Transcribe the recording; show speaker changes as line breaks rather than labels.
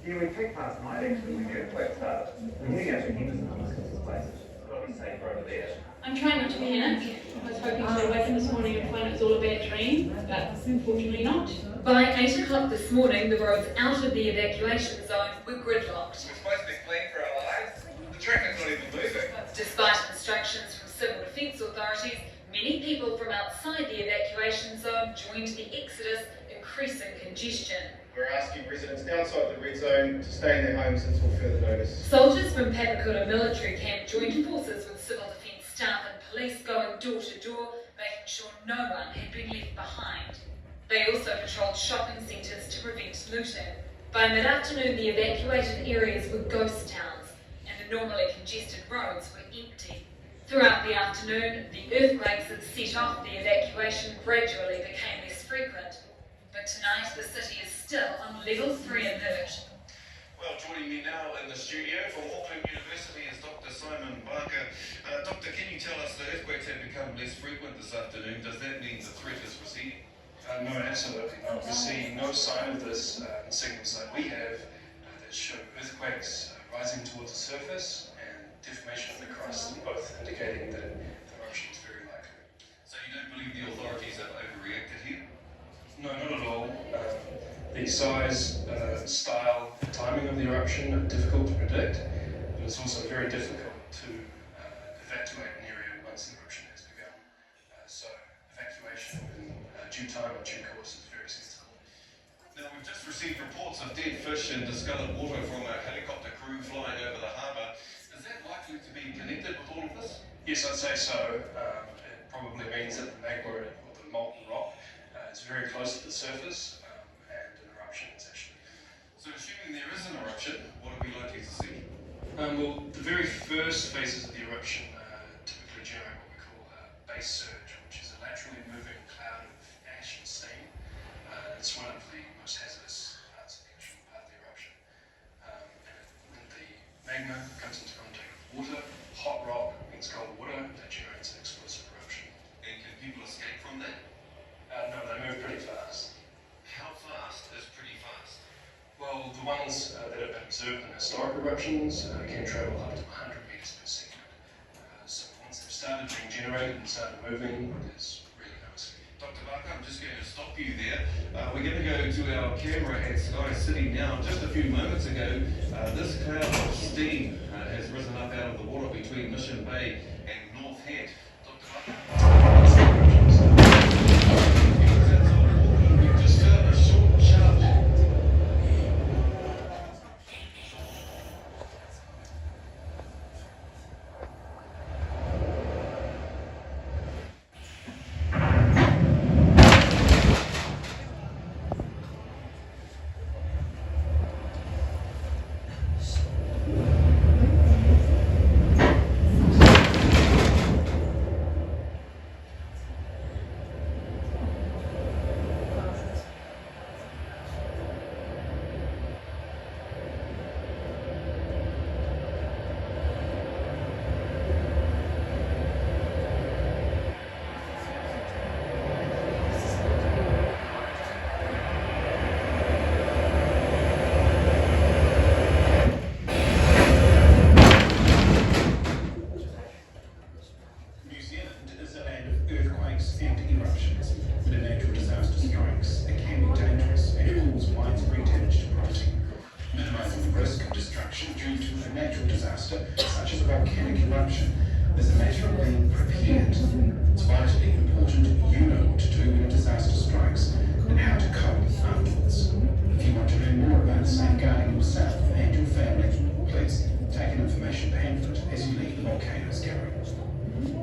Yeah, we picked last night actually when the earthquake started. We're going to go to Henderson on this place. It's got to be safer over there.
I'm trying not to panic. I was hoping to wake up this morning and find it was all a bad dream, but unfortunately not.
By 8 o'clock this morning, the roads out of the evacuation zone were gridlocked.
We're supposed to be fleeing for our lives. The traffic's not even moving.
Despite instructions from civil defence authorities, many people from outside the evacuation zone joined the exodus, increasing congestion.
We're asking residents outside the red zone to stay in their homes until further notice.
Soldiers from Papakura military camp joined forces with civil defence staff and police going door to door, making sure no one had been left behind. They also patrolled shopping centres to prevent looting. By mid-afternoon, the evacuated areas were ghost towns and the normally congested roads were empty. Throughout the afternoon, the earthquakes that set off the evacuation gradually became less frequent. But tonight, the city is still on level 3 alert.
Well, joining me now in the studio from Auckland University is Dr. Simon Barker. Doctor, can you tell us the earthquakes have become less frequent this afternoon? Does that mean the threat is receding?
No, absolutely not. We're seeing no sign of this in signals that we have that show earthquakes rising towards the surface and deformation of the crust, both indicating that the eruption is very likely.
So you don't believe the authorities have overreacted here?
No, not at all. The size, style, and timing of the eruption are difficult to predict, but it's also very difficult to evacuate an area once the eruption has begun. So evacuation in due time and due course is very sensible.
Now, we've just received reports of dead fish and discoloured water from a helicopter crew flying over the harbour. Is that likely to be connected with all of this?
Yes, I'd say so. It probably means that the magma, or the molten rock, is very close to the surface, and an eruption is actually.
So assuming there is an eruption, what are we likely to see?
Well, the very first phases of the eruption typically generate what we call a base surge, which is a laterally moving cloud of ash and steam. It's one of the most hazardous parts of the actual part of the eruption. And when the magma comes into contact with water, hot rock means cold water, that generates an explosive eruption.
And can people escape from that?
No, they move pretty fast.
How fast is pretty fast?
Well, the ones that have been observed in historic eruptions can travel up to 100 metres per second. So once they've started being generated and started moving, there's really no escape.
Dr. Barker, I'm just going to stop you there. We're going to go to our camera at Sky City now. Just a few moments ago, this cloud of steam has risen up out of the water between Mission Bay and North Head. Dr. Barker? Just a short, sharp. Such as a volcanic eruption, there's a matter of being prepared. It's vitally important you know what to do when a disaster